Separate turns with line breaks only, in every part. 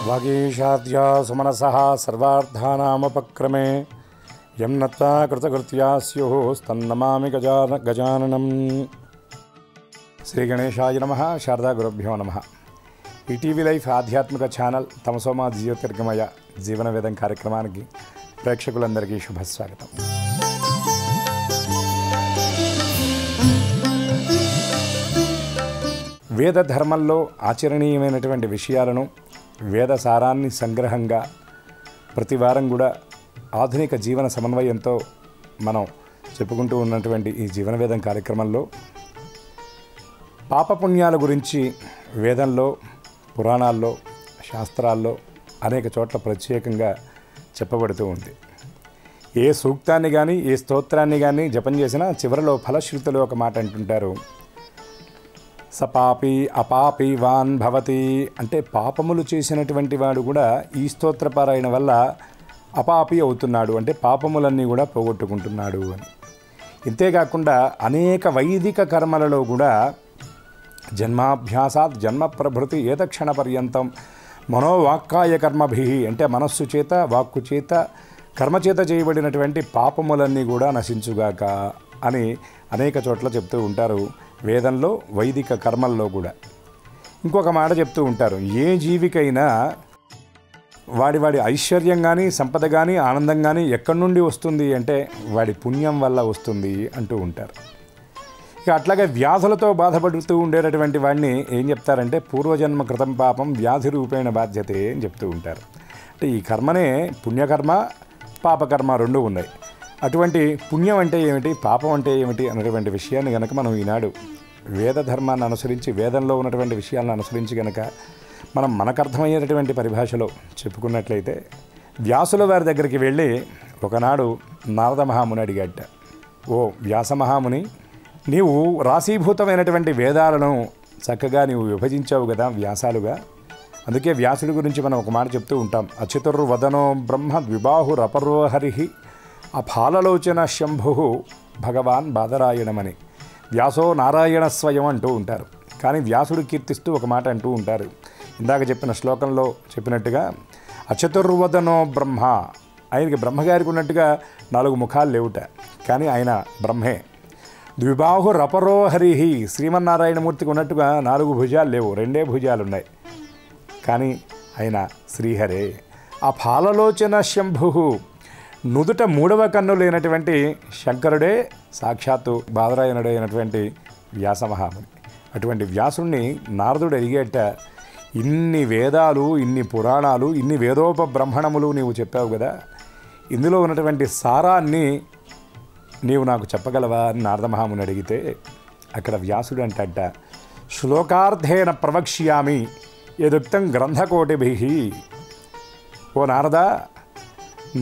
వాగీషాద్యా సుమనసః సర్వార్థానాముపక్రమే యం నత్వా కృతకృత్యా స్యుః తన్నమామి గజాననం. శ్రీ గణేశాయ నమః. శారదా గురుభ్యో నమః. ఈటీవీ లైఫ్ ఆధ్యాత్మిక ఛానల్ తమసోమా జ్యోతిర్గమయ జీవన వేదం కార్యక్రమానికి ప్రేక్షకులందరికీ శుభస్వాగతం. వేద ధర్మంలో ఆచరణీయమైనటువంటి విషయాలను వేద సారాన్ని సంగ్రహంగా ప్రతి వారం కూడా ఆధునిక జీవన సమన్వయంతో మనం చెప్పుకుంటూ ఉన్నటువంటి ఈ జీవన వేదం కార్యక్రమంలో పాపపుణ్యాల గురించి వేదంలో, పురాణాల్లో, శాస్త్రాల్లో అనేక చోట్ల ప్రత్యేకంగా చెప్పబడుతూ ఉంది. ఏ సూక్తాన్ని కానీ ఏ స్తోత్రాన్ని కానీ జపం చేసినా చివరిలో ఫలశ్రుతిలో ఒక మాట అంటుంటారు, సపాపి అపాపి వాన్ భవతి. అంటే పాపములు చేసినటువంటి వాడు కూడా ఈ స్తోత్రపారాయణ వల్ల అపాపి అవుతున్నాడు, అంటే పాపములన్నీ కూడా పోగొట్టుకుంటున్నాడు అని. ఇంతేకాకుండా అనేక వైదిక కర్మలలో కూడా జన్మాభ్యాసాత్ జన్మ ప్రభృతి ఏతక్షణ పర్యంతం మనోవాక్కాయ కర్మభి, అంటే మనస్సు చేత వాక్కు చేత కర్మచేత చేయబడినటువంటి పాపములన్నీ కూడా నశించుగాక అని అనేక చోట్ల చెప్తూ ఉంటారు. వేదంలో, వైదిక కర్మల్లో కూడా ఇంకొక మాట చెప్తూ ఉంటారు, ఏ జీవికైనా వాడి ఐశ్వర్యం కానీ సంపద కానీ ఆనందం కానీ ఎక్కడి నుండి వస్తుంది అంటే వాడి పుణ్యం వల్ల వస్తుంది అంటూ ఉంటారు. ఇక అట్లాగే వ్యాధులతో బాధపడుతూ ఉండేటటువంటి వాడిని ఏం చెప్తారంటే పూర్వజన్మ కృతం పాపం వ్యాధి రూపేణ బాధ్యతే అని చెప్తూ ఉంటారు. అంటే ఈ కర్మనే పుణ్యకర్మ పాపకర్మ రెండు ఉన్నాయి. అటువంటి పుణ్యం అంటే ఏమిటి, పాపం అంటే ఏమిటి అనేటువంటి విషయాన్ని కనుక మనం ఈనాడు వేద ధర్మాన్ని అనుసరించి వేదంలో ఉన్నటువంటి విషయాలను అనుసరించి కనుక మనం మనకు అర్థమయ్యేటటువంటి పరిభాషలో చెప్పుకున్నట్లయితే, వ్యాసుల వారి దగ్గరికి వెళ్ళి ఒకనాడు నారద మహాముని అడిగాట, ఓ వ్యాస మహాముని, నీవు రాశీభూతమైనటువంటి వేదాలను చక్కగా నీవు విభజించావు కదా వ్యాసాలుగా. అందుకే వ్యాసుడి గురించి మనం ఒక మాట చెప్తూ ఉంటాం, అచ్యుతుర్వదనో బ్రహ్మ ద్విబాహురపరోహరి అఫాలలోచన శంభు భగవాన్ బాదరాయణమని. వ్యాసో నారాయణ స్వయం అంటూ ఉంటారు. కానీ వ్యాసుడు కీర్తిస్తూ ఒక మాట అంటూ ఉంటారు, ఇందాక చెప్పిన శ్లోకంలో చెప్పినట్టుగా అచతుర్వదనో బ్రహ్మ, ఆయనకి బ్రహ్మగారికి ఉన్నట్టుగా 4 ముఖాలు లేవుట, కానీ ఆయన బ్రహ్మే. ద్విబాహురపరోహరి, శ్రీమన్నారాయణమూర్తికి ఉన్నట్టుగా 4 భుజాలు లేవు, 2 భుజాలు ఉన్నాయి, కానీ ఆయన శ్రీహరే. ఆ ఫాలలోచన శంభు, నుదుట 3వ కన్ను లేనటువంటి శంకరుడే సాక్షాత్తు బాదరాయణుడే అయినటువంటి వ్యాసమహాముని. అటువంటి వ్యాసుడిని నారదుడు అడిగేట, ఇన్ని వేదాలు, ఇన్ని పురాణాలు, ఇన్ని వేదోపబ్రహ్మణములు నీవు చెప్పావు కదా, ఇందులో ఉన్నటువంటి సారాన్ని నీవు నాకు చెప్పగలవా అని నారద మహాముని అడిగితే అక్కడ వ్యాసుడు అంటట, శ్లోకార్థేన ప్రవక్ష్యామి యదుక్తం గ్రంథకోటిభి. ఓ నారద,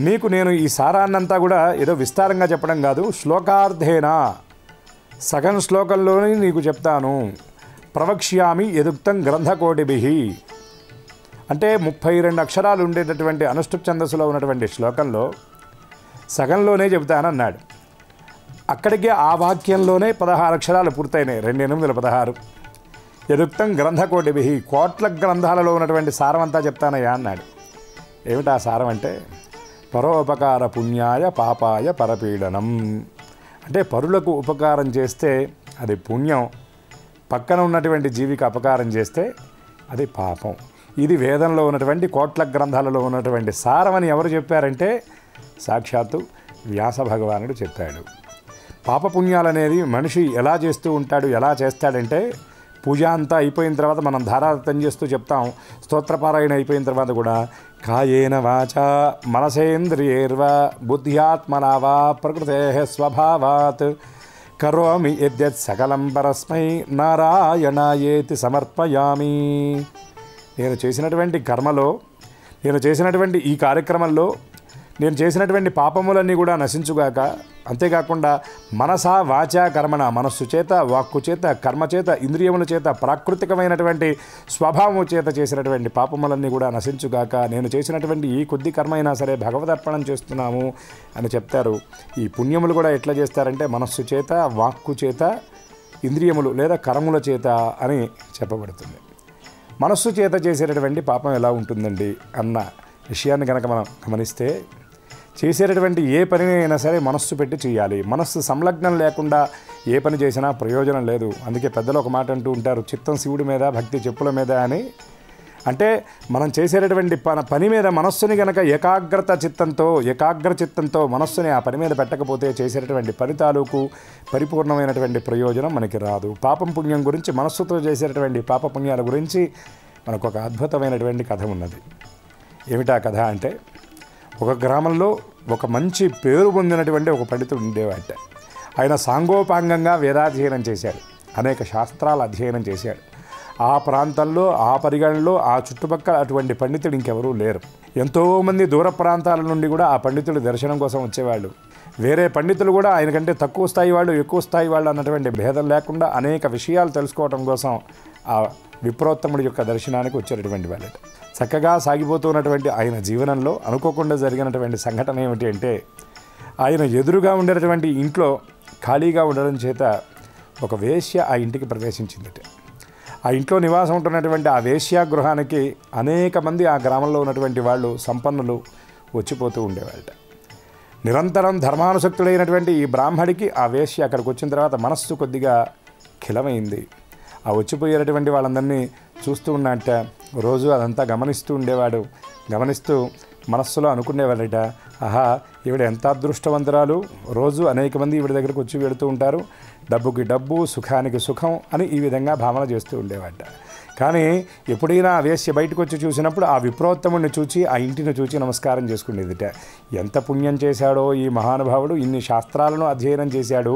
నీకు నేను ఈ సారాన్నంతా కూడా ఏదో విస్తారంగా చెప్పడం కాదు, శ్లోకార్థేన సగం శ్లోకంలోనే నీకు చెప్తాను. ప్రవక్ష్యామి యదుక్తం గ్రంథకోటిభి, అంటే 32 అక్షరాలు ఉండేటటువంటి అనుష్ఠుప్ ఛందస్సులో ఉన్నటువంటి శ్లోకంలో సగంలోనే చెబుతానన్నాడు. అక్కడికి ఆ వాక్యంలోనే 16 అక్షరాలు పూర్తయినాయి, 2 8 16. యదుక్తం గ్రంథకోటిభి, కోట్ల గ్రంథాలలో ఉన్నటువంటి సారం అంతా చెప్తానయ్యా అన్నాడు. ఏమిటా సారం అంటే, పరోపకార పుణ్యాయ పాపాయ పరపీడనం. అంటే పరులకు ఉపకారం చేస్తే అది పుణ్యం, పక్కన ఉన్నటువంటి జీవికి అపకారం చేస్తే అది పాపం. ఇది వేదంలో ఉన్నటువంటి కోట్ల గ్రంథాలలో ఉన్నటువంటి సారమని ఎవరు చెప్పారంటే సాక్షాత్తు వ్యాస భగవానుడు చెప్పాడు. పాపపుణ్యాలనేది మనిషి ఎలా చేస్తూ ఉంటాడు, ఎలా చేస్తాడంటే, పూజ అంతా అయిపోయిన తర్వాత మనం ధారార్థం చేస్తూ చెప్తాం, స్తోత్రపారాయణ అయిపోయిన తర్వాత కూడా కాయేన వాచా మనసేంద్రియైర్వా బుద్ధ్యాత్మనా వా ప్రకృతే స్వభావాత్ కరోమి యద్యత్ సకలం పరస్మై నారాయణాయేతి సమర్పయామి. నేను చేసినటువంటి కర్మలో, నేను చేసినటువంటి ఈ కార్యక్రమంలో నేను చేసినటువంటి పాపములన్నీ కూడా నశించుగాక. అంతేకాకుండా మనసా వాచా కర్మణ, మనస్సు చేత వాక్కు చేత కర్మ చేత ఇంద్రియముల చేత ప్రాకృతికమైనటువంటి స్వభావము చేత చేసినటువంటి పాపములన్నీ కూడా నశించుగాక. నేను చేసినటువంటి ఈ కొద్ది కర్మ అయినా సరే భగవదర్పణం చేస్తున్నాము అని చెప్తారు. ఈ పుణ్యములు కూడా ఎట్లా చేస్తారంటే మనస్సు చేత వాక్కు చేత ఇంద్రియములు లేదా కర్మల చేత అని చెప్పబడుతుంది. మనస్సు చేత చేసేటటువంటి పాపం ఎలా ఉంటుందండి అన్న విషయాన్ని కనుక మనం గమనిస్తే, చేసేటటువంటి ఏ పని అయినా సరే మనస్సు పెట్టి చేయాలి. మనస్సు సంలగ్నం లేకుండా ఏ పని చేసినా ప్రయోజనం లేదు. అందుకే పెద్దలు ఒక మాట అంటూ ఉంటారు, చిత్తం శివుడి మీద, భక్తి చెప్పుల మీద అని. అంటే మనం చేసేటటువంటి పని మీద మనస్సుని కనుక ఏకాగ్ర చిత్తంతో మనస్సుని ఆ పని మీద పెట్టకపోతే చేసేటటువంటి పని తాలూకు పరిపూర్ణమైనటువంటి ప్రయోజనం మనకి రాదు. పాపం పుణ్యం గురించి, మనస్సుతో చేసేటటువంటి పాప పుణ్యాల గురించి మనకు ఒక అద్భుతమైనటువంటి కథ ఉన్నది. ఏమిటా కథ అంటే, ఒక గ్రామంలో ఒక మంచి పేరు పొందినటువంటి ఒక పండితుడు ఉండేవాట. ఆయన సాంగోపాంగంగా వేదాధ్యయనం చేశాడు, అనేక శాస్త్రాల అధ్యయనం చేశాడు. ఆ ప్రాంతంలో, ఆ పరిగణలో, ఆ చుట్టుపక్కల అటువంటి పండితుడు ఇంకెవరూ లేరు. ఎంతోమంది దూర ప్రాంతాల నుండి కూడా ఆ పండితుడు దర్శనం కోసం వచ్చేవాళ్ళు. వేరే పండితులు కూడా ఆయన కంటే తక్కువ స్థాయి వాళ్ళు, ఎక్కువ స్థాయి వాళ్ళు అన్నటువంటి భేదం లేకుండా అనేక విషయాలు తెలుసుకోవడం కోసం ఆ విప్రోత్తముడి యొక్క దర్శనానికి వచ్చేటటువంటి వాళ్ళట. చక్కగా సాగిపోతున్నటువంటి ఆయన జీవనంలో అనుకోకుండా జరిగినటువంటి సంఘటన ఏమిటి అంటే, ఆయన ఎదురుగా ఉండేటటువంటి ఇంట్లో ఖాళీగా ఉండడం చేత ఒక వేశ్య ఆ ఇంటికి ప్రవేశించిందట. ఆ ఇంట్లో నివాసం ఉంటున్నటువంటి ఆ వేశ్యాగృహానికి అనేక మంది ఆ గ్రామంలో ఉన్నటువంటి వాళ్ళు, సంపన్నులు వచ్చిపోతూ ఉండేవాళ్ళట. నిరంతరం ధర్మానుసక్తుడైనటువంటి ఈ బ్రాహ్మడికి ఆ వేశ్య అక్కడికి వచ్చిన తర్వాత మనస్సు కొద్దిగా ఖిలమైంది. ఆ వచ్చిపోయేటటువంటి వాళ్ళందరినీ చూస్తూ ఉన్నట్ట రోజు అదంతా గమనిస్తూ ఉండేవాడు. గమనిస్తూ మనస్సులో అనుకునేవాడట, ఆహా ఈవిడ ఎంత అదృష్టవంతురాలు, రోజు అనేక మంది ఈవిడ దగ్గరకు వచ్చి వెళుతూ ఉంటారు, డబ్బుకి డబ్బు, సుఖానికి సుఖం అని ఈ విధంగా భావన చేస్తూ ఉండేవాట. కానీ ఎప్పుడైనా ఆ వేశ్య బయటకు వచ్చి చూసినప్పుడు ఆ విప్రోత్తముడిని చూచి, ఆ ఇంటిని చూచి నమస్కారం చేసుకునేదిట. ఎంత పుణ్యం చేశాడో ఈ మహానుభావుడు, ఇన్ని శాస్త్రాలను అధ్యయనం చేశాడు,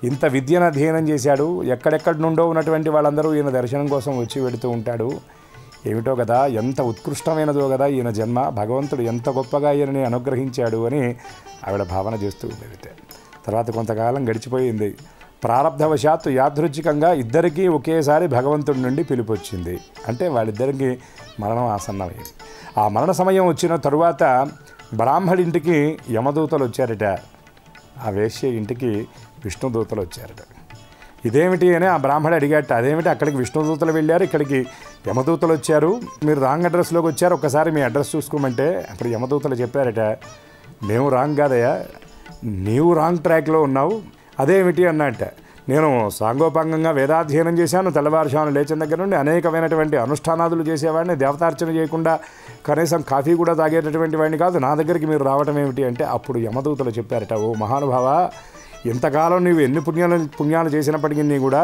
ఇంత విద్యను అధ్యయనం చేశాడు, ఎక్కడెక్కడి నుండో ఉన్నటువంటి వాళ్ళందరూ ఈయన దర్శనం కోసం వచ్చి వెళుతూ ఉంటాడు. ఏమిటో కదా, ఎంత ఉత్కృష్టమైనదో కదా ఈయన జన్మ, భగవంతుడు ఎంత గొప్పగా ఈయనని అనుగ్రహించాడు అని ఆవిడ భావన చేస్తూ ఉండేది. తర్వాత కొంతకాలం గడిచిపోయింది. ప్రారబ్ధవశాత్తు యాదృచ్ఛికంగా ఇద్దరికీ ఒకేసారి భగవంతుడి నుండి పిలుపు వచ్చింది. అంటే వాళ్ళిద్దరికీ మరణం ఆసన్నమైంది. ఆ మరణ సమయం వచ్చిన తరువాత బ్రాహ్మడింటికి యమదూతలు వచ్చారట, ఆ వేశ్య ఇంటికి విష్ణుదూతలు వచ్చారట. ఇదేమిటి అని ఆ బ్రాహ్మడు అడిగాట, అదేమిటి అక్కడికి విష్ణుదూతలు వెళ్ళారు, ఇక్కడికి యమదూతలు వచ్చారు, మీరు రాంగ్ అడ్రస్లోకి వచ్చారు, ఒక్కసారి మీ అడ్రస్ చూసుకోమంటే అప్పుడు యమదూతలు చెప్పారట, మేము రాంగ్ కాదయ్యా, నీవు రాంగ్ ట్రాక్లో ఉన్నావు. అదేమిటి అన్నట్ట, నేను సాంగోపాంగంగా వేదాధ్యయనం చేశాను, తెల్లవారుజామున లేచిన దగ్గర నుండి అనేకమైనటువంటి అనుష్ఠానాదులు చేసేవాడిని, దేవతార్చన చేయకుండా కనీసం కాఫీ కూడా తాగేటటువంటి వాడిని కాదు, నా దగ్గరికి మీరు రావటం ఏమిటి అంటే అప్పుడు యమదూతలు చెప్పారట, ఓ మహానుభావ, ఇంతకాలం నీవు ఎన్ని పుణ్యాలు చేసినప్పటికీ కూడా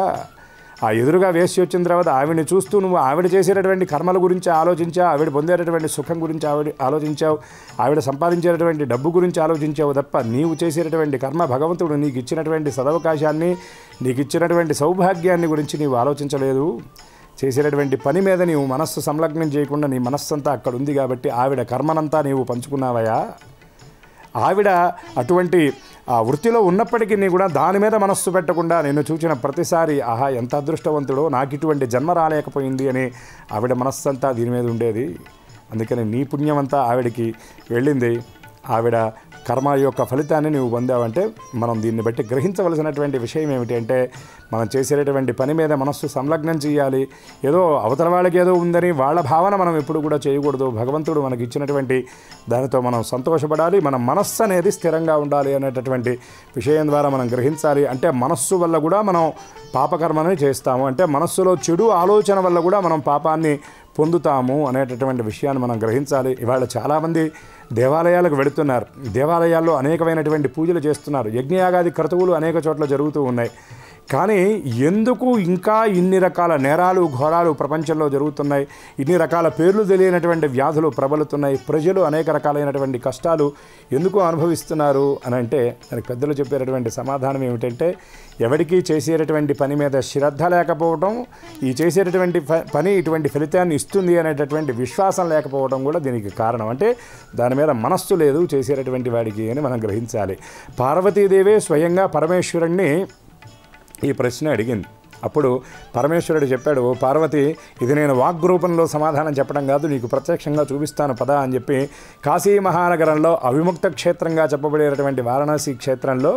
ఆ ఎదురుగా వేసి వచ్చిన తర్వాత ఆవిడని చూస్తూ నువ్వు ఆవిడ చేసేటటువంటి కర్మల గురించి ఆలోచించావు, ఆవిడ పొందేటటువంటి సుఖం గురించి ఆలోచించావు, ఆవిడ సంపాదించేటటువంటి డబ్బు గురించి ఆలోచించావు తప్ప నీవు చేసేటటువంటి కర్మ, భగవంతుడు నీకు ఇచ్చినటువంటి సదవకాశాన్ని, నీకు ఇచ్చినటువంటి సౌభాగ్యాన్ని గురించి నీవు ఆలోచించలేదు. చేసేటటువంటి పని మీద నీవు మనస్సు సంలగ్నం చేయకుండా నీ మనస్సంతా అక్కడ ఉంది కాబట్టి ఆవిడ కర్మనంతా నీవు పంచుకున్నావయా. ఆవిడ అటువంటి ఆ వృత్తిలో ఉన్నప్పటికీ కూడా దాని మీద మనస్సు పెట్టకుండా నిన్ను చూచిన ప్రతిసారి ఆహా ఎంత అదృష్టవంతుడో, నాకు ఇటువంటి జన్మ రాలేకపోయింది అని ఆవిడ మనస్సంతా దీని మీద ఉండేది. అందుకని నీ పుణ్యమంతా ఆవిడకి వెళ్ళింది. ఆవిడ కర్మ యొక్క ఫలితాన్ని నువ్వు పొందావంటే మనం దీన్ని బట్టి గ్రహించవలసినటువంటి విషయం ఏమిటి అంటే, మనం చేసేటటువంటి పని మీద మనస్సు సంలగ్నం చేయాలి. ఏదో అవతల వాళ్ళకి ఏదో ఉందని వాళ్ళ భావన మనం ఎప్పుడు కూడా చేయకూడదు. భగవంతుడు మనకి ఇచ్చినటువంటి దానితో మనం సంతోషపడాలి. మన మనస్సు అనేది స్థిరంగా ఉండాలి అనేటటువంటి విషయం ద్వారా మనం గ్రహించాలి. అంటే మనస్సు వల్ల కూడా మనం పాపకర్మని చేస్తాము, అంటే మనస్సులో చెడు ఆలోచన వల్ల కూడా మనం పాపాన్ని పొందుతాము అనేటటువంటి విషయాన్ని మనం గ్రహించాలి. ఇవాళ చాలామంది దేవాలయాలకు వెళుతున్నారు, దేవాలయాల్లో అనేకమైనటువంటి పూజలు చేస్తున్నారు, యజ్ఞయాగాది క్రతువులు అనేక చోట్ల జరుగుతూ ఉన్నాయి. కానీ ఎందుకు ఇంకా ఇన్ని రకాల నేరాలు ఘోరాలు ప్రపంచంలో జరుగుతున్నాయి, ఇన్ని రకాల పేర్లు తెలియనటువంటి వ్యాధులు ప్రబలుతున్నాయి, ప్రజలు అనేక రకాలైనటువంటి కష్టాలు ఎందుకు అనుభవిస్తున్నారు అని అంటే, దానికి పెద్దలు చెప్పేటటువంటి సమాధానం ఏమిటంటే, ఎవరికీ చేసేటటువంటి పని మీద శ్రద్ధ లేకపోవడం, ఈ చేసేటటువంటి పని ఇటువంటి ఫలితాన్ని ఇస్తుంది అనేటటువంటి విశ్వాసం లేకపోవడం కూడా దీనికి కారణం. అంటే దాని మీద మనస్సు లేదు చేసేటటువంటి వాడికి అని మనం గ్రహించాలి. పార్వతీదేవి స్వయంగా పరమేశ్వరుణ్ణి ఈ ప్రశ్న అడిగింది. అప్పుడు పరమేశ్వరుడు చెప్పాడు, ఓ పార్వతి, ఇది నేను వాగ్రూపంలో సమాధానం చెప్పడం కాదు, నీకు ప్రత్యక్షంగా చూపిస్తాను పద అని చెప్పి కాశీ మహానగరంలో అవిముక్త క్షేత్రంగా చెప్పబడేటటువంటి వారణాసి క్షేత్రంలో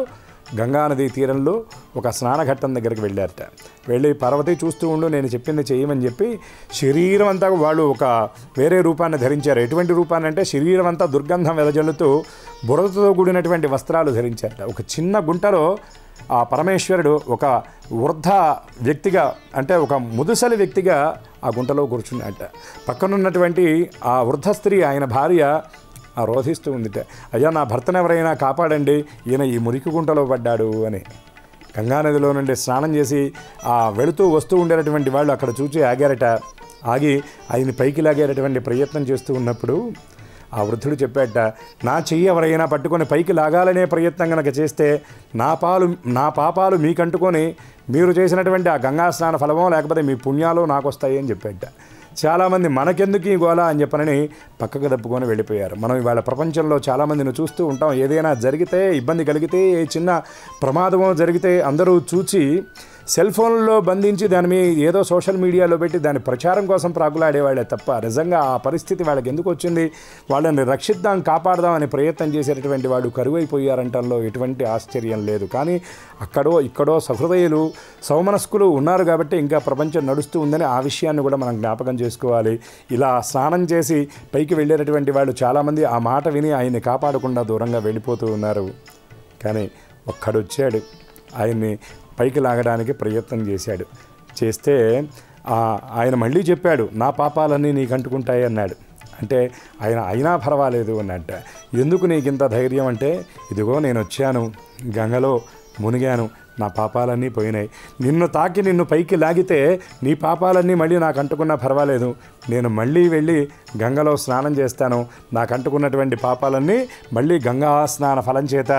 గంగానది తీరంలో ఒక స్నానఘట్టం దగ్గరికి వెళ్ళారట. వెళ్ళి పార్వతి చూస్తూ ఉండు, నేను చెప్పింది చేయమని చెప్పి శరీరం అంతా వాళ్ళు ఒక వేరే రూపాన్ని ధరించారు. ఎటువంటి రూపాన్ని అంటే శరీరం అంతా దుర్గంధం వెదజల్లుతూ బురదతో కూడినటువంటి వస్త్రాలు ధరించారట. ఒక చిన్న గుంటలో ఆ పరమేశ్వరుడు ఒక వృద్ధ వ్యక్తిగా, అంటే ఒక ముదుసలి వ్యక్తిగా ఆ గుంటలో కూర్చున్నట్ట. పక్కనున్నటువంటి ఆ వృద్ధ స్త్రీ, ఆయన భార్య రోధిస్తూ ఉందిట, అయ్యా నా భర్తను ఎవరైనా కాపాడండి, ఈయన ఈ మురికి గుంటలో పడ్డాడు అని. గంగానదిలో నుండి స్నానం చేసి వెళుతూ వస్తూ ఉండేటటువంటి వాళ్ళు అక్కడ చూసి ఆగారట. ఆగి ఆయన్ని పైకి లాగేటటువంటి ప్రయత్నం చేస్తూ ఉన్నప్పుడు ఆ వృద్ధుడు చెప్పాట, నా చెయ్యి ఎవరైనా పట్టుకొని పైకి లాగాలనే ప్రయత్నం కనుక చేస్తే నా పాపాలు మీకంటుకొని మీరు చేసినటువంటి ఆ గంగా స్నాన ఫలమో లేకపోతే మీ పుణ్యాలు నాకు వస్తాయి అని చెప్పాట. చాలామంది మనకెందుకు ఈ గోళ అని చెప్పనని పక్కకు తప్పుకొని వెళ్ళిపోయారు. మనం ఇవాళ ప్రపంచంలో చాలామందిని చూస్తూ ఉంటాం. ఏదైనా జరిగితే, ఇబ్బంది కలిగితే, చిన్న ప్రమాదమో జరిగితే అందరూ చూచి సెల్ ఫోన్లో బంధించి దాని మీద ఏదో సోషల్ మీడియాలో పెట్టి దాని ప్రచారం కోసం ప్రాకులాడేవాళ్ళే తప్ప నిజంగా ఆ పరిస్థితి వాళ్ళకి ఎందుకు వచ్చింది, వాళ్ళని రక్షిద్దాం, కాపాడదాం అనే ప్రయత్నం చేసేటటువంటి వాడు కరువైపోయారంటంలో ఎటువంటి ఆశ్చర్యం లేదు. కానీ అక్కడో ఇక్కడో సహృదయులు, సౌమనస్కులు ఉన్నారు కాబట్టి ఇంకా ప్రపంచం నడుస్తూ ఉందని ఆ విషయాన్ని కూడా మనం జ్ఞాపకం చేసుకోవాలి. ఇలా స్నానం చేసి పైకి వెళ్ళేటటువంటి వాళ్ళు చాలామంది ఆ మాట విని ఆయన్ని కాపాడకుండా దూరంగా వెళ్ళిపోతూ ఉన్నారు. కానీ ఒక్కడొచ్చాడు, ఆయన్ని పైకి లాగడానికి ప్రయత్నం చేశాడు. చేస్తే ఆయన మళ్ళీ చెప్పాడు, నా పాపాలన్నీ నీకు అంటుకుంటాయి అన్నాడు. అంటే ఆయన అయినా పర్వాలేదు అన్నట్ట. ఎందుకు నీకు ఇంత ధైర్యం అంటే, ఇదిగో నేను వచ్చాను, గంగలో మునిగాను, నా పాపాలన్నీ పోయినాయి. నిన్ను తాకి నిన్ను పైకి లాగితే నీ పాపాలన్నీ మళ్ళీ నాకు అంటుకున్నా పర్వాలేదు, నేను మళ్ళీ వెళ్ళి గంగలో స్నానం చేస్తాను, నాకు అంటుకున్నటువంటి పాపాలన్నీ మళ్ళీ గంగా స్నాన ఫలం చేత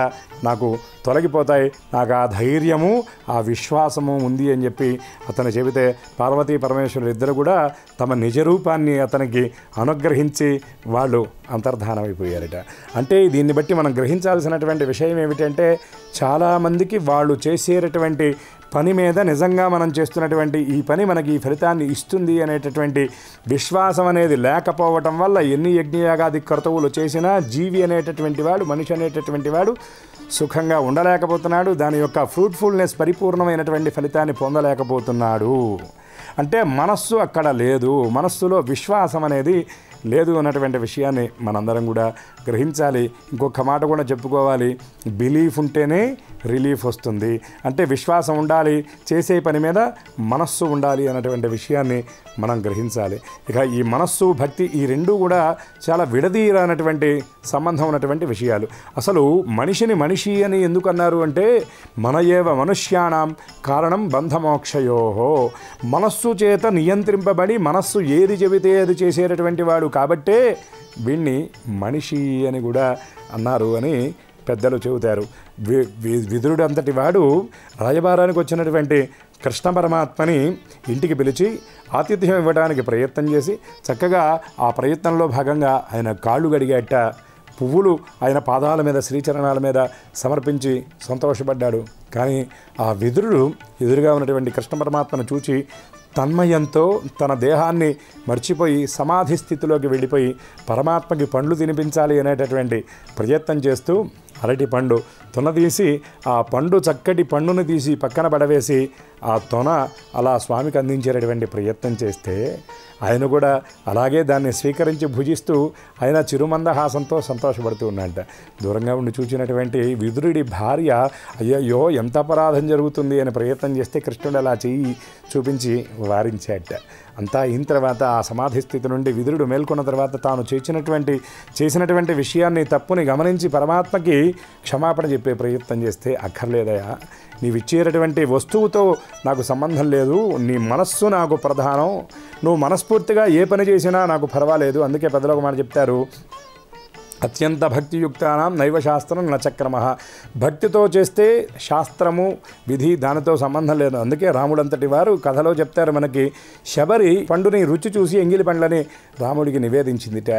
నాకు తొలగిపోతాయి, నాకు ఆ ధైర్యము ఆ విశ్వాసము ఉంది అని చెప్పి అతను చెబితే పార్వతీ పరమేశ్వరులు ఇద్దరు కూడా తమ నిజరూపాన్ని అతనికి అనుగ్రహించి వాళ్ళు అంతర్ధానమైపోయారట. అంటే దీన్ని బట్టి మనం గ్రహించాల్సినటువంటి విషయం ఏమిటంటే, చాలామందికి వాళ్ళు చేసేటటువంటి పని మీద నిజంగా మనం చేస్తున్నటువంటి ఈ పని మనకి ఈ ఫలితాన్ని ఇస్తుంది అనేటటువంటి విశ్వాసం అనేది లేకపోవటం వల్ల ఎన్ని యజ్ఞయాగాది క్రతువులు చేసినా జీవి అనేటటువంటి వాడు, మనిషి అనేటటువంటి వాడు సుఖంగా ఉండలేకపోతున్నాడు. దాని యొక్క ఫ్రూట్ఫుల్నెస్, పరిపూర్ణమైనటువంటి ఫలితాన్ని పొందలేకపోతున్నాడు. అంటే మనస్సు అక్కడ లేదు, మనస్సులో విశ్వాసం అనేది లేదు అన్నటువంటి విషయాన్ని మనందరం కూడా గ్రహించాలి. ఇంకొక మాట కూడా చెప్పుకోవాలి, బిలీఫ్ ఉంటేనే రిలీఫ్ వస్తుంది. అంటే విశ్వాసం ఉండాలి, చేసే పని మీద మనస్సు ఉండాలి అన్నటువంటి విషయాన్ని మనం గ్రహించాలి. ఇక ఈ మనస్సు, భక్తి ఈ రెండూ కూడా చాలా విడదీయనటువంటి సంబంధం ఉన్నటువంటి విషయాలు. అసలు మనిషిని మనిషి అని ఎందుకు అన్నారు అంటే, మన ఏవ మనుష్యానాం కారణం బంధమోక్షయోహో, మనస్సు చేత నియంత్రింపబడి మనస్సు ఏది చెబితే అది చేసేటటువంటి వాడు కాబట్టే వీణ్ణి మనిషి అని కూడా అన్నారు అని పెద్దలు చెబుతారు. విదురుడు అంతటి వాడు రాయబారానికి వచ్చినటువంటి కృష్ణ పరమాత్మని ఇంటికి పిలిచి ఆతిథ్యం ఇవ్వడానికి ప్రయత్నం చేసి చక్కగా ఆ ప్రయత్నంలో భాగంగా ఆయన కాళ్ళు గడిగేట, పువ్వులు ఆయన పాదాల మీద, శ్రీచరణాల మీద సమర్పించి సంతోషపడ్డాడు. కానీ ఆ విదురుడు ఎదురుగా ఉన్నటువంటి కృష్ణ పరమాత్మను చూచి తన్మయంతో తన దేహాన్ని మర్చిపోయి సమాధి స్థితిలోకి వెళ్ళిపోయి పరమాత్మకి పండ్లు తినిపించాలి అనేటటువంటి ప్రయత్నం చేస్తూ అరటి పండు తొన తీసి ఆ పండు, చక్కటి పండును తీసి పక్కన పడవేసి ఆ తొన అలా స్వామికి అందించేటటువంటి ప్రయత్నం చేస్తే ఆయన కూడా అలాగే దాన్ని స్వీకరించి భుజిస్తూ ఆయన చిరుమందహాసంతో సంతోషపడుతూ ఉన్నట్ట. దూరంగా ఉండి చూసినటువంటి విదురుడి భార్య అయ్యయ్యో ఎంత అపరాధం జరుగుతుంది అని ప్రయత్నం చేస్తే కృష్ణుడు అలా చెయ్యి చూపించి వారించాట. అంతా అయిన తర్వాత ఆ సమాధి స్థితి నుండి విదురుడు మేల్కొన్న తర్వాత తాను చేసినటువంటి విషయాన్ని, తప్పుని గమనించి పరమాత్మకి క్షమాపణ చెప్పే ప్రయత్నం చేస్తే, అక్కర్లేదయా, నీవిచ్చేటటువంటి వస్తువుతో నాకు సంబంధం లేదు, నీ మనస్సు నాకు ప్రధానం, నువ్వు మనస్ఫూర్తిగా ఏ పని చేసినా నాకు పర్వాలేదు. అందుకే పెద్దలు ఒక మాట చెప్తారు, అత్యంత భక్తియుక్తానాం నైవ శాస్త్రం నచక్రమ. భక్తితో చేస్తే శాస్త్రము, విధి దానితో సంబంధం లేదు. అందుకే రాముడంతటి వారు కథలో చెప్తారు మనకి, శబరి పండుని రుచి చూసి ఎంగిలి పండ్లని రాముడికి నివేదించిందిట.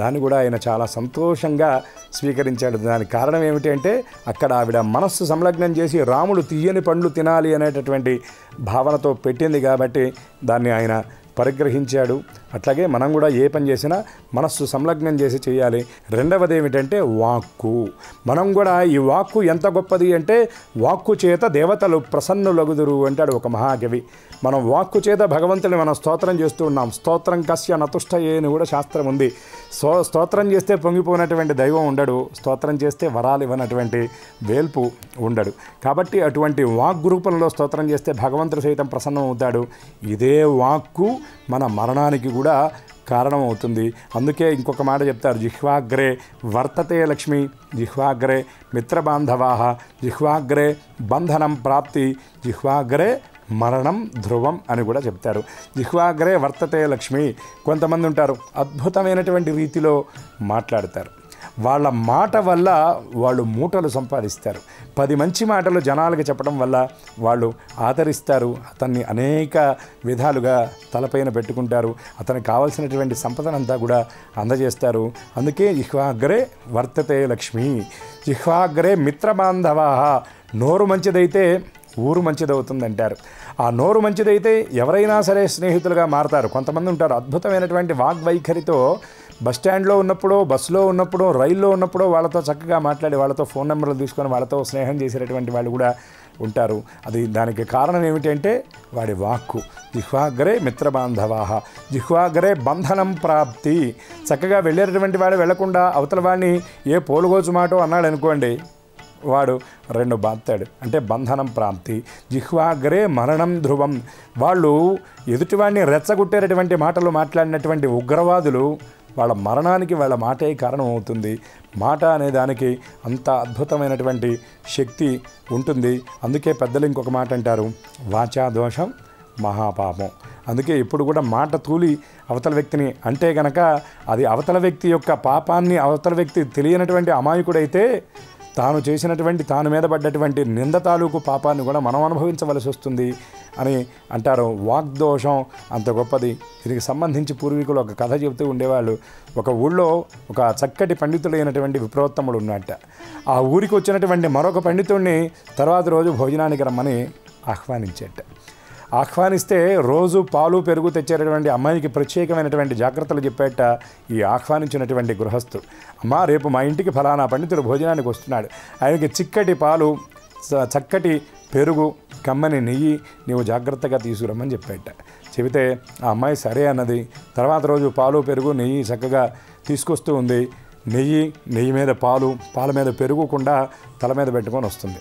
దాన్ని కూడా ఆయన చాలా సంతోషంగా స్వీకరించాడు. దానికి కారణం ఏమిటి అంటే, అక్కడ ఆవిడ మనస్సు సంలగ్నం చేసి రాముడు తీయని పండ్లు తినాలి అనేటటువంటి భావనతో పెట్టింది కాబట్టి దాన్ని ఆయన పరిగ్రహించాడు. అట్లాగే మనం కూడా ఏ పని చేసినా మనస్సు సంలగ్నం చేసి చేయాలి. రెండవది ఏమిటంటే వాక్కు. మనం కూడా ఈ వాక్కు ఎంత గొప్పది అంటే వాక్కు చేత దేవతలు ప్రసన్నులగుదురు అంటాడు ఒక మహాకవి. మనం వాక్కు చేత భగవంతుని మనం స్తోత్రం చేస్తూ ఉన్నాం. స్తోత్రం కస్య నతుష్టయే అని కూడా శాస్త్రం ఉంది. స్తోత్రం చేస్తే పొంగిపోయినటువంటి దైవం ఉండడు, స్తోత్రం చేస్తే వరాలు ఇవ్వనటువంటి వేల్పు ఉండడు. కాబట్టి అటువంటి వాక్ రూపంలో స్తోత్రం చేస్తే భగవంతుడు సైతం ప్రసన్నం అవుతాడు. ఇదే వాక్కు మన మరణానికి కూడా కారణం అవుతుంది. అందుకే ఇంకొక మాట చెప్తారు, జిహ్వాగ్రే వర్తతే లక్ష్మి, జిహ్వాగ్రే మిత్రబాంధవాః, జిహ్వాగ్రే బంధనం ప్రాప్తి, జిహ్వాగ్రే మరణం ధ్రువం అని కూడా చెప్తారు. జిహ్వాగ్రే వర్తతే లక్ష్మి. కొంతమంది ఉంటారు అద్భుతమైనటువంటి రీతిలో మాట్లాడతారు. వాళ్ళ మాట వల్ల వాళ్ళు మూటలు సంపాదిస్తారు. 10 మంచి మాటలు జనాలకి చెప్పడం వల్ల వాళ్ళు ఆదరిస్తారు. అతన్ని అనేక విధాలుగా తలపైన పెట్టుకుంటారు. అతనికి కావాల్సినటువంటి సంపదనంతా కూడా అందజేస్తారు. అందుకే జిహ్వాగ్రే వర్తతే లక్ష్మి, జిహ్వాగ్రే మిత్రబాంధవాః. నోరు మంచిదైతే ఊరు మంచిదవుతుందంటారు. ఆ నోరు మంచిదైతే ఎవరైనా సరే స్నేహితులుగా మారతారు. కొంతమంది ఉంటారు అద్భుతమైనటువంటి వాగ్వైఖరితో బస్టాండ్లో ఉన్నప్పుడు, బస్సులో ఉన్నప్పుడు, రైల్లో ఉన్నప్పుడు వాళ్ళతో చక్కగా మాట్లాడి వాళ్ళతో ఫోన్ నెంబర్లు తీసుకొని వాళ్ళతో స్నేహం చేసేటటువంటి వాళ్ళు కూడా ఉంటారు. దానికి కారణం ఏమిటంటే వాడి వాక్కు. జిహ్వాగ్రే మిత్రబాంధవాః, జిహ్వాగ్రే బంధనం ప్రాప్తి. చక్కగా వెళ్ళేటటువంటి వాడు వెళ్లకుండా అవతల వాడిని ఏ పోలుగోచు మాటో అన్నాడు అనుకోండి, వాడు 2 బాస్తాడు. అంటే బంధనం ప్రాప్తి. జిహ్వాగ్రే మరణం ధ్రువం. వాళ్ళు ఎదుటివాడిని రెచ్చగొట్టేటటువంటి మాటలు మాట్లాడినటువంటి ఉగ్రవాదులు వాళ్ళ మరణానికి వాళ్ళ మాటే కారణం అవుతుంది. మాట అనే దానికి అంత అద్భుతమైనటువంటి శక్తి ఉంటుంది. అందుకే పెద్దలు ఇంకొక మాట అంటారు, వాచా దోషం మహాపాపం. అందుకే ఇప్పుడు కూడా మాట తూలి అవతల వ్యక్తిని అంటే గనక అది అవతల వ్యక్తి యొక్క పాపాన్ని అవతల వ్యక్తి తెలియనటువంటి అమాయకుడైతే తాను మీద పడ్డటువంటి నింద తాలూకు పాపాన్ని కూడా మనం అనుభవించవలసి వస్తుంది అని అంటారు. వాగ్దోషం అంత గొప్పది. దీనికి సంబంధించి పూర్వీకులు ఒక కథ చెబుతూ ఉండేవాళ్ళు. ఒక ఊళ్ళో ఒక చక్కటి పండితుడైనటువంటి విప్రోత్తముడు ఉన్నట్ట. ఆ ఊరికి వచ్చినటువంటి మరొక పండితుడిని తర్వాత రోజు భోజనానికి రమ్మని ఆహ్వానించేట. ఆహ్వానిస్తే రోజు పాలు పెరుగు తెచ్చేటటువంటి అమ్మాయికి ప్రత్యేకమైనటువంటి జాగ్రత్తలు చెప్పేట ఈ ఆహ్వానించినటువంటి గృహస్థు. అమ్మా, రేపు మా ఇంటికి ఫలానా పండితుడు భోజనానికి వస్తున్నాడు, ఆయనకి చిక్కటి పాలు, చక్కటి పెరుగు, కమ్మని నెయ్యి నీవు జాగ్రత్తగా తీసుకురమ్మని చెప్పేట. చెబితే ఆ అమ్మాయి సరే అన్నది. తర్వాత రోజు పాలు పెరుగు నెయ్యి చక్కగా తీసుకొస్తూ ఉంది. నెయ్యి మీద పాల మీద పెరుగుకుండా తల మీద పెట్టుకొని వస్తుంది.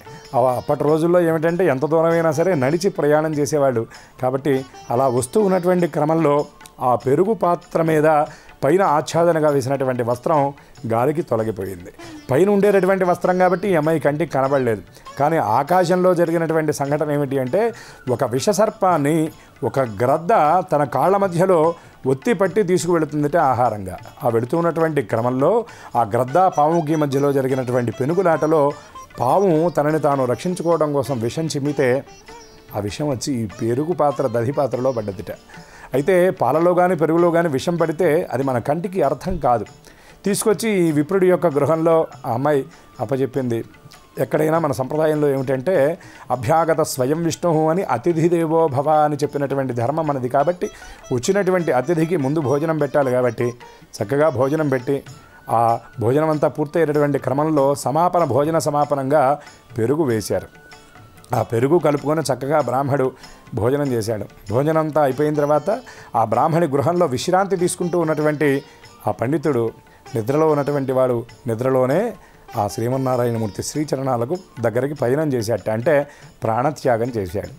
అప్పటి రోజుల్లో ఏమిటంటే ఎంత దూరమైనా సరే నడిచి ప్రయాణం చేసేవాళ్ళు. కాబట్టి అలా వస్తూ ఉన్నటువంటి క్రమంలో ఆ పెరుగు పాత్ర మీద పైన ఆచ్ఛాదనగా వేసినటువంటి వస్త్రం గాలికి తొలగిపోయింది. పైన ఉండేటటువంటి వస్త్రం కాబట్టి ఈ అమ్మాయి కంటికి కనబడలేదు. కానీ ఆకాశంలో జరిగినటువంటి సంఘటన ఏమిటి అంటే ఒక విషసర్పాన్ని ఒక గ్రద్ద తన కాళ్ళ మధ్యలో ఒత్తి పట్టి తీసుకువెళుతుందిట ఆహారంగా. ఆ వెళుతున్నటువంటి క్రమంలో ఆ గ్రద్ద పాముకి మధ్యలో జరిగినటువంటి పెనుగులాటలో పాము తనని తాను రక్షించుకోవడం కోసం విషం చిమ్మితే ఆ విషం వచ్చి ఈ పెరుగు పాత్ర దధి పాత్రలో పడ్డదిట. అయితే పాలలో కానీ పెరుగులో కానీ విషం పడితే అది మన కంటికి అర్థం కాదు. తీసుకొచ్చి ఈ విప్రుడి యొక్క గృహంలో ఆ అమ్మాయి అప్పచెప్పింది. ఎక్కడైనా మన సంప్రదాయంలో ఏమిటంటే అభ్యాగత స్వయం విష్ణువు అని అతిథి దేవో భవ అని చెప్పినటువంటి ధర్మం మనది. కాబట్టి వచ్చినటువంటి అతిథికి ముందు భోజనం పెట్టాలి. కాబట్టి చక్కగా భోజనం పెట్టి ఆ భోజనం అంతా పూర్తయ్యేటటువంటి క్రమంలో భోజన సమాపనంగా పెరుగు వేశారు. ఆ పెరుగు కలుపుకొని చక్కగా బ్రాహ్మడు భోజనం చేశాడు. భోజనం అంతా అయిపోయిన తర్వాత ఆ బ్రాహ్మణి గృహంలో విశ్రాంతి తీసుకుంటూ ఉన్నటువంటి ఆ పండితుడు నిద్రలో ఉన్నటువంటి వాడు నిద్రలోనే ఆ శ్రీమన్నారాయణమూర్తి శ్రీచరణాలకు దగ్గరికి పయనం చేశాట. అంటే ప్రాణత్యాగం చేశాడు.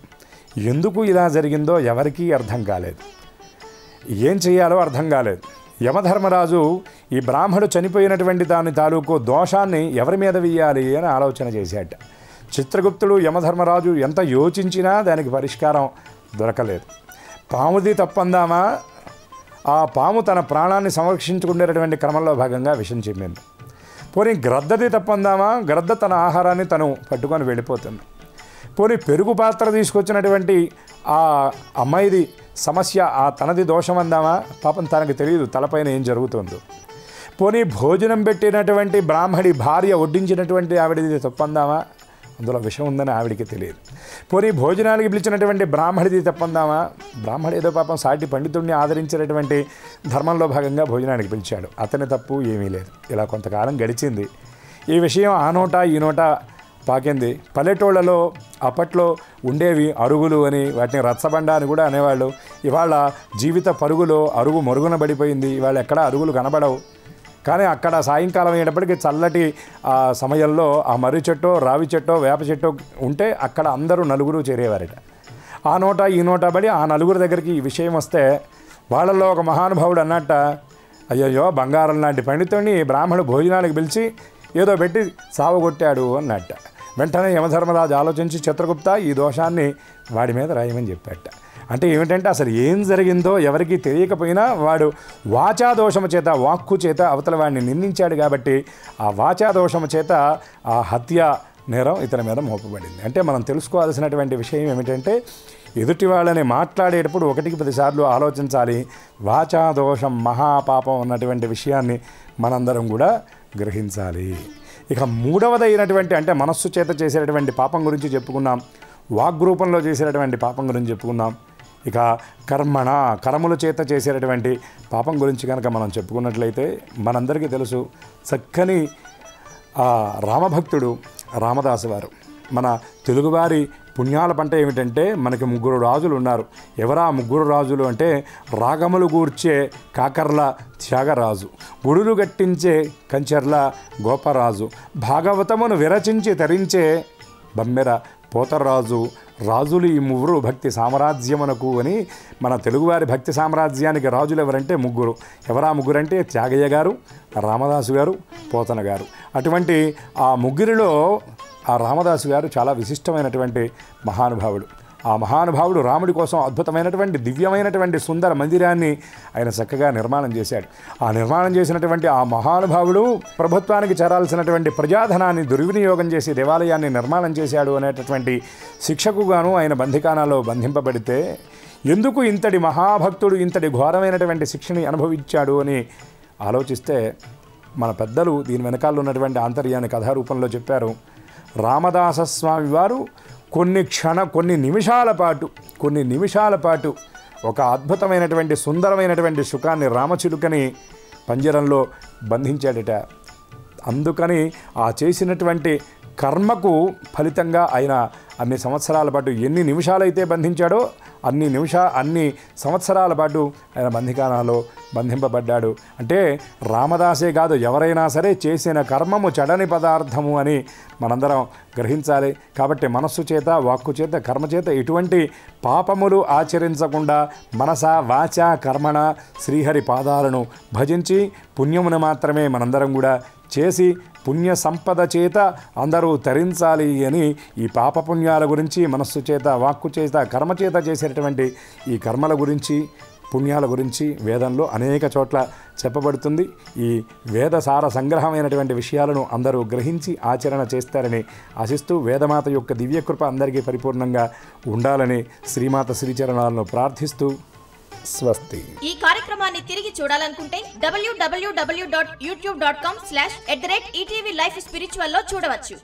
ఎందుకు ఇలా జరిగిందో ఎవరికీ అర్థం కాలేదు. ఏం చేయాలో అర్థం కాలేదు. యమధర్మరాజు ఈ బ్రాహ్మడు చనిపోయినటువంటి దాని తాలూకు దోషాన్ని ఎవరి మీద వెయ్యాలి అని ఆలోచన చేశాట. చిత్రగుప్తుడు యమధర్మరాజు ఎంత యోచించినా దానికి పరిష్కారం దొరకలేదు. పాముది తప్పందామా, ఆ పాము తన ప్రాణాన్ని సంరక్షించుకునేటటువంటి క్రమంలో భాగంగా విషం చిమ్మింది. పోనీ గ్రద్దది తప్పందామా, గ్రద్ద తన ఆహారాన్ని తను పట్టుకొని వెళ్ళిపోతుంది. పోనీ పెరుగు పాత్ర తీసుకొచ్చినటువంటి ఆ అమ్మాయిది సమస్య, ఆ తనది దోషం అందామా, పాపం తనకు తెలియదు తలపైన ఏం జరుగుతుందో. పోనీ భోజనం పెట్టినటువంటి బ్రాహ్మడి భార్య వడ్డించినటువంటి ఆవిడది తప్పందామా, అందులో విషం ఉందని ఆవిడికి తెలియదు. పోనీ భోజనానికి పిలిచినటువంటి బ్రాహ్మడిది తప్పందామా? బ్రాహ్మడు ఏదో పాపం సాటి పండితుడిని ఆదరించినటువంటి ధర్మంలో భాగంగా భోజనానికి పిలిచాడు, అతని తప్పు ఏమీ లేదు. ఇలా కొంతకాలం గడిచింది. ఈ విషయం ఆ నోట ఈ నోట పాకింది. పల్లెటూళ్ళలో అప్పట్లో ఉండేవి అరుగులు అని, వాటిని రచ్చబండ అని కూడా అనేవాళ్ళు. ఇవాళ జీవిత పరుగులో అరుగు మరుగున పడిపోయింది. ఇవాళ ఎక్కడ అరుగులు కనబడవు. కానీ అక్కడ సాయంకాలం అయ్యేటప్పటికి చల్లటి సమయంలో ఆ మర్రి చెట్టో రావి చెట్టో వేప చెట్టో ఉంటే అక్కడ అందరూ నలుగురు చేరేవారట. ఆ నోట ఈ నోట పడి ఆ నలుగురు దగ్గరికి ఈ విషయం వస్తే వాళ్ళల్లో ఒక మహానుభావుడు అన్నట్ట, అయ్యయ్యో బంగారం లాంటి పండితుడిని బ్రాహ్మణుడు భోజనానికి పిలిచి ఏదో పెట్టి సావగొట్టాడు అన్నట్ట. వెంటనే యమధర్మరాజు ఆలోచించి చిత్రగుప్త ఈ దోషాన్ని వాడి మీద రాయమని చెప్పాట. అంటే ఏమిటంటే అసలు ఏం జరిగిందో ఎవరికి తెలియకపోయినా వాడు వాచాదోషము చేత, వాక్కు చేత అవతల వాడిని నిందించాడు కాబట్టి ఆ వాచాదోషము చేత ఆ హత్య నేరం ఇతని మీద మోపబడింది. అంటే మనం తెలుసుకోవాల్సినటువంటి విషయం ఏమిటంటే ఎదుటి వాళ్ళని మాట్లాడేటప్పుడు 1కి 10 సార్లు ఆలోచించాలి. వాచాదోషం మహాపాపం ఉన్నటువంటి విషయాన్ని మనందరం కూడా గ్రహించాలి. ఇక మూడవదైనటువంటి అంటే మనస్సు చేత చేసేటటువంటి పాపం గురించి చెప్పుకున్నాం, వాగ్రూపంలో చేసేటటువంటి పాపం గురించి చెప్పుకున్నాం. ఇక కర్మణ, కర్మల చేత చేసేటటువంటి పాపం గురించి కనుక మనం చెప్పుకున్నట్లయితే మనందరికీ తెలుసు, చక్కని రామభక్తుడు రామదాసు వారు. మన తెలుగువారి పుణ్యాల పంట ఏమిటంటే మనకి 3 రాజులు ఉన్నారు. ఎవరా 3 రాజులు అంటే రాగములు గూర్చే కాకర్ల త్యాగరాజు, గుడులు గట్టించే కంచెర్ల గోపరాజు, భాగవతమును విరచించి తరించే బమ్మెర పోతరాజు, రాజులు ఈ 3 భక్తి సామ్రాజ్యమునకు అని. మన తెలుగువారి భక్తి సామ్రాజ్యానికి రాజులు ఎవరంటే 3. ఎవరా 3 అంటే త్యాగయ్య గారు, రామదాసు గారు, పోతన గారు. అటువంటి ఆ 3లో ఆ రామదాసు గారు చాలా విశిష్టమైనటువంటి మహానుభావుడు. ఆ మహానుభావుడు రాముడి కోసం అద్భుతమైనటువంటి దివ్యమైనటువంటి సుందర మందిరాన్ని ఆయన చక్కగా నిర్మాణం చేశాడు. ఆ నిర్మాణం చేసినటువంటి ఆ మహానుభావుడు ప్రభుత్వానికి చేరాల్సినటువంటి ప్రజాధనాన్ని దుర్వినియోగం చేసి దేవాలయాన్ని నిర్మాణం చేశాడు అనేటటువంటి శిక్షకుగాను ఆయన బంధికానాలో బంధింపబడితే ఎందుకు ఇంతటి మహాభక్తుడు ఇంతటి ఘోరమైనటువంటి శిక్షని అనుభవించాడు అని ఆలోచిస్తే మన పెద్దలు దీని వెనకాల ఉన్నటువంటి ఆంతర్యాన్ని కథారూపంలో చెప్పారు. రామదాసస్వామి వారు కొన్ని నిమిషాల పాటు ఒక అద్భుతమైనటువంటి సుందరమైనటువంటి శుకాన్ని రామచిలుకని పంజరంలో బంధించాడట. అందుకని ఆ చేసినటువంటి కర్మకు ఫలితంగా ఆయన అన్ని సంవత్సరాల పాటు ఎన్ని నిమిషాలైతే బంధించాడో అన్ని సంవత్సరాల పాటు ఆయన బంధికానాలో బంధింపబడ్డాడు. అంటే రామదాసే కాదు, ఎవరైనా సరే చేసిన కర్మము చెడని పదార్థము అని మనందరం గ్రహించాలి. కాబట్టి మనస్సు చేత, వాక్కు చేత, కర్మ చేత ఎటువంటి పాపములు ఆచరించకుండా మనస వాచ కర్మణ శ్రీహరి పాదాలను భజించి పుణ్యమును మాత్రమే మనందరం కూడా చేసి పుణ్య సంపద చేత అందరూ తరించాలి అని ఈ పాపపుణ్యాల గురించి మనస్సు చేత, వాక్కు చేత, కర్మ చేత చేసేటటువంటి ఈ కర్మల గురించి, పుణ్యాల గురించి వేదంలో అనేక చోట్ల చెప్పబడుతుంది. ఈ వేదసార సంగ్రహమైనటువంటి విషయాలను అందరూ గ్రహించి ఆచరణ చేస్తారని ఆశిస్తూ వేదమాత యొక్క దివ్యకృప అందరికీ పరిపూర్ణంగా ఉండాలని శ్రీమాత శ్రీచరణాలను ప్రార్థిస్తూ స్వస్తి.
ఈ కార్యక్రమాన్ని తిరిగి చూడాలనుకుంటే www.youtube.com/ETV Life Spiritual లో చూడవచ్చు.